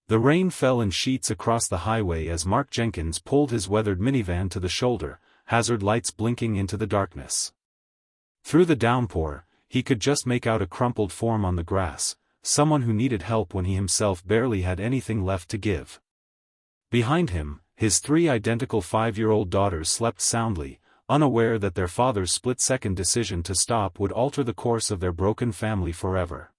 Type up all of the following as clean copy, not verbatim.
The rain fell in sheets across the highway as Mark Jenkins pulled his weathered minivan to the shoulder, hazard lights blinking into the darkness. Through the downpour, he could just make out a crumpled form on the grass, someone who needed help when he himself barely had anything left to give. Behind him, his 3 identical 5-year-old daughters slept soundly, unaware that their father's split-second decision to stop would alter the course of their broken family forever.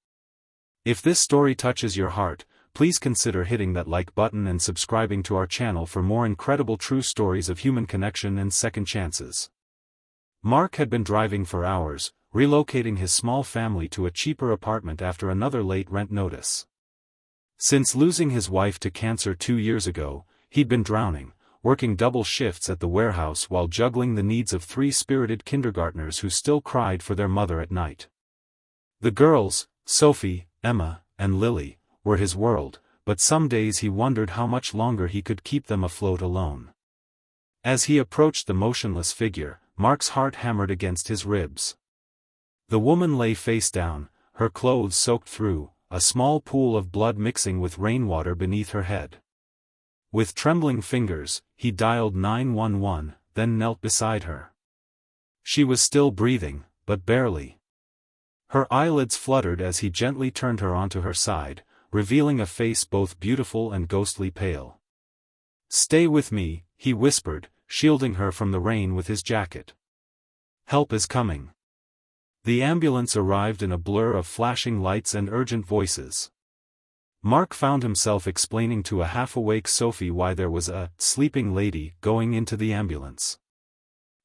If this story touches your heart, please consider hitting that like button and subscribing to our channel for more incredible true stories of human connection and second chances. Mark had been driving for hours, relocating his small family to a cheaper apartment after another late rent notice. Since losing his wife to cancer 2 years ago, he'd been drowning, working double shifts at the warehouse while juggling the needs of 3 spirited kindergartners who still cried for their mother at night. The girls, Sophie, Emma, and Lily, were his world, but some days he wondered how much longer he could keep them afloat alone. As he approached the motionless figure, Mark's heart hammered against his ribs. The woman lay face down, her clothes soaked through, a small pool of blood mixing with rainwater beneath her head. With trembling fingers, he dialed 911, then knelt beside her. She was still breathing, but barely. Her eyelids fluttered as he gently turned her onto her side, revealing a face both beautiful and ghostly pale. "Stay with me," he whispered, shielding her from the rain with his jacket. "Help is coming." The ambulance arrived in a blur of flashing lights and urgent voices. Mark found himself explaining to a half-awake Sophie why there was a sleeping lady going into the ambulance.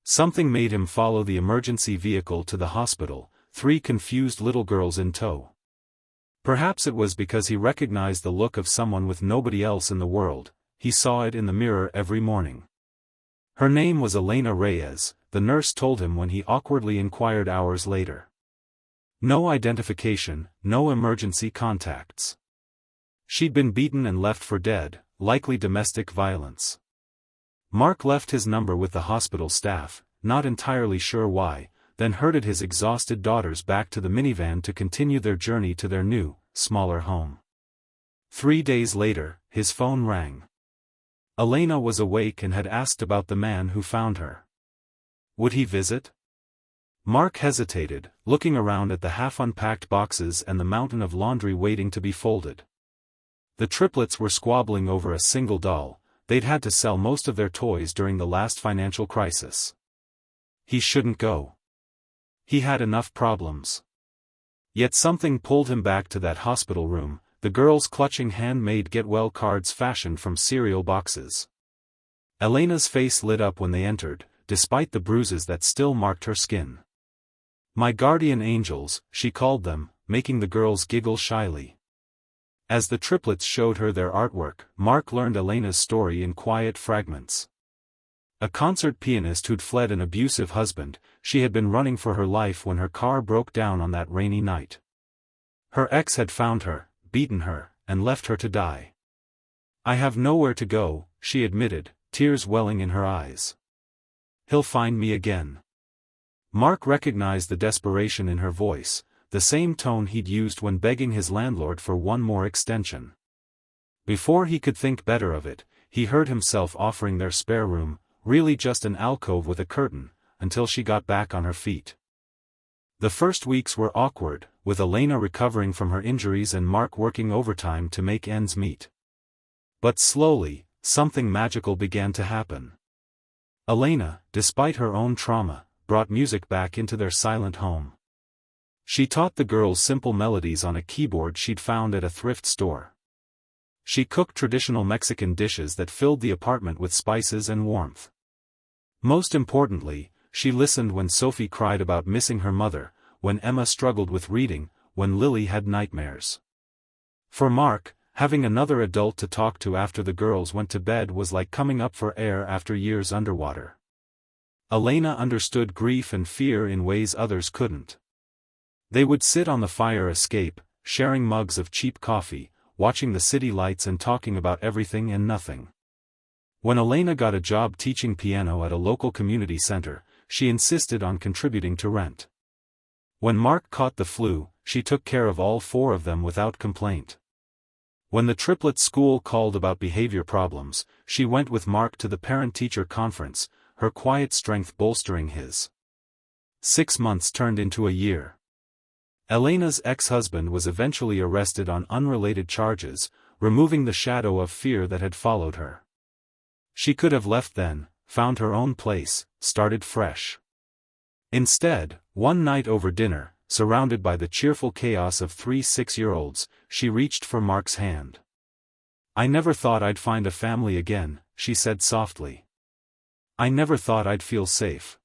Something made him follow the emergency vehicle to the hospital, 3 confused little girls in tow. Perhaps it was because he recognized the look of someone with nobody else in the world. He saw it in the mirror every morning. Her name was Elena Reyes, the nurse told him when he awkwardly inquired hours later. No identification, no emergency contacts. She'd been beaten and left for dead, likely domestic violence. Mark left his number with the hospital staff, not entirely sure why, then herded his exhausted daughters back to the minivan to continue their journey to their new, smaller home. 3 days later, his phone rang. Elena was awake and had asked about the man who found her. Would he visit? Mark hesitated, looking around at the half-unpacked boxes and the mountain of laundry waiting to be folded. The triplets were squabbling over a single doll. They'd had to sell most of their toys during the last financial crisis. He shouldn't go. He had enough problems. Yet something pulled him back to that hospital room, the girls clutching handmade get-well cards fashioned from cereal boxes. Elena's face lit up when they entered, despite the bruises that still marked her skin. "My guardian angels," she called them, making the girls giggle shyly. As the triplets showed her their artwork, Mark learned Elena's story in quiet fragments. A concert pianist who'd fled an abusive husband, she had been running for her life when her car broke down on that rainy night. Her ex had found her, beaten her, and left her to die. "I have nowhere to go," she admitted, tears welling in her eyes. "He'll find me again." Mark recognized the desperation in her voice, the same tone he'd used when begging his landlord for one more extension. Before he could think better of it, he heard himself offering their spare room, really just an alcove with a curtain, until she got back on her feet. The first weeks were awkward, with Elena recovering from her injuries and Mark working overtime to make ends meet. But slowly, something magical began to happen. Elena, despite her own trauma, brought music back into their silent home. She taught the girls simple melodies on a keyboard she'd found at a thrift store. She cooked traditional Mexican dishes that filled the apartment with spices and warmth. Most importantly, she listened when Sophie cried about missing her mother, when Emma struggled with reading, when Lily had nightmares. For Mark, having another adult to talk to after the girls went to bed was like coming up for air after years underwater. Elena understood grief and fear in ways others couldn't. They would sit on the fire escape, sharing mugs of cheap coffee, watching the city lights and talking about everything and nothing. When Elena got a job teaching piano at a local community center, she insisted on contributing to rent. When Mark caught the flu, she took care of all 4 of them without complaint. When the Triplets school called about behavior problems, she went with Mark to the parent-teacher conference, her quiet strength bolstering his. 6 months turned into a year. Elena's ex-husband was eventually arrested on unrelated charges, removing the shadow of fear that had followed her. She could have left then, found her own place, started fresh. Instead, one night over dinner, surrounded by the cheerful chaos of 3 6-year-olds, she reached for Mark's hand. "I never thought I'd find a family again," she said softly. "I never thought I'd feel safe."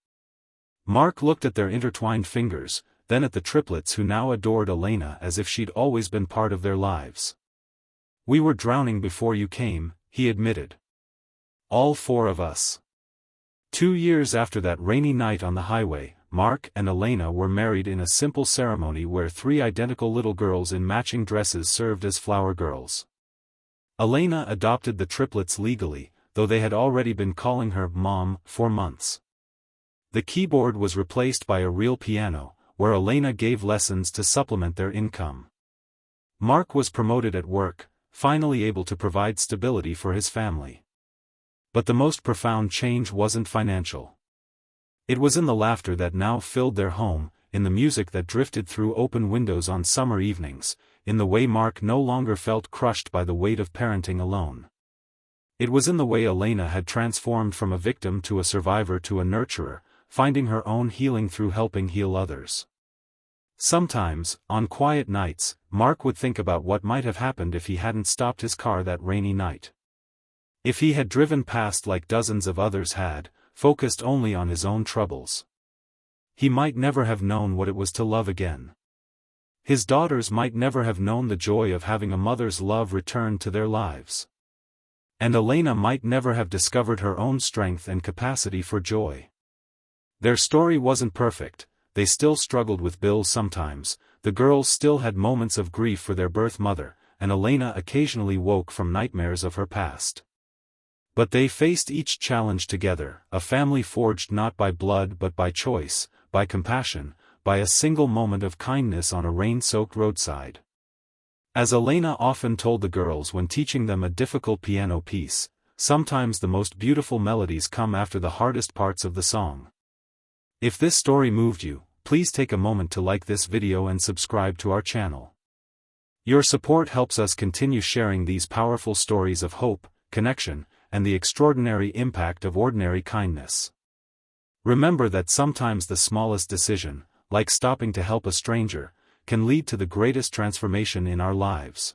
Mark looked at their intertwined fingers, then at the triplets who now adored Elena as if she'd always been part of their lives. "We were drowning before you came," he admitted. "All 4 of us." 2 years after that rainy night on the highway, Mark and Elena were married in a simple ceremony where 3 identical little girls in matching dresses served as flower girls. Elena adopted the triplets legally, though they had already been calling her Mom for months. The keyboard was replaced by a real piano, where Elena gave lessons to supplement their income. Mark was promoted at work, finally able to provide stability for his family. But the most profound change wasn't financial. It was in the laughter that now filled their home, in the music that drifted through open windows on summer evenings, in the way Mark no longer felt crushed by the weight of parenting alone. It was in the way Elena had transformed from a victim to a survivor to a nurturer, finding her own healing through helping heal others. Sometimes, on quiet nights, Mark would think about what might have happened if he hadn't stopped his car that rainy night. If he had driven past like dozens of others had, focused only on his own troubles. He might never have known what it was to love again. His daughters might never have known the joy of having a mother's love return to their lives. And Elena might never have discovered her own strength and capacity for joy. Their story wasn't perfect, they still struggled with bills sometimes, the girls still had moments of grief for their birth mother, and Elena occasionally woke from nightmares of her past. But they faced each challenge together, a family forged not by blood but by choice, by compassion, by a single moment of kindness on a rain-soaked roadside. As Elena often told the girls when teaching them a difficult piano piece, sometimes the most beautiful melodies come after the hardest parts of the song. If this story moved you, please take a moment to like this video and subscribe to our channel. Your support helps us continue sharing these powerful stories of hope, connection, and the extraordinary impact of ordinary kindness. Remember that sometimes the smallest decision, like stopping to help a stranger, can lead to the greatest transformation in our lives.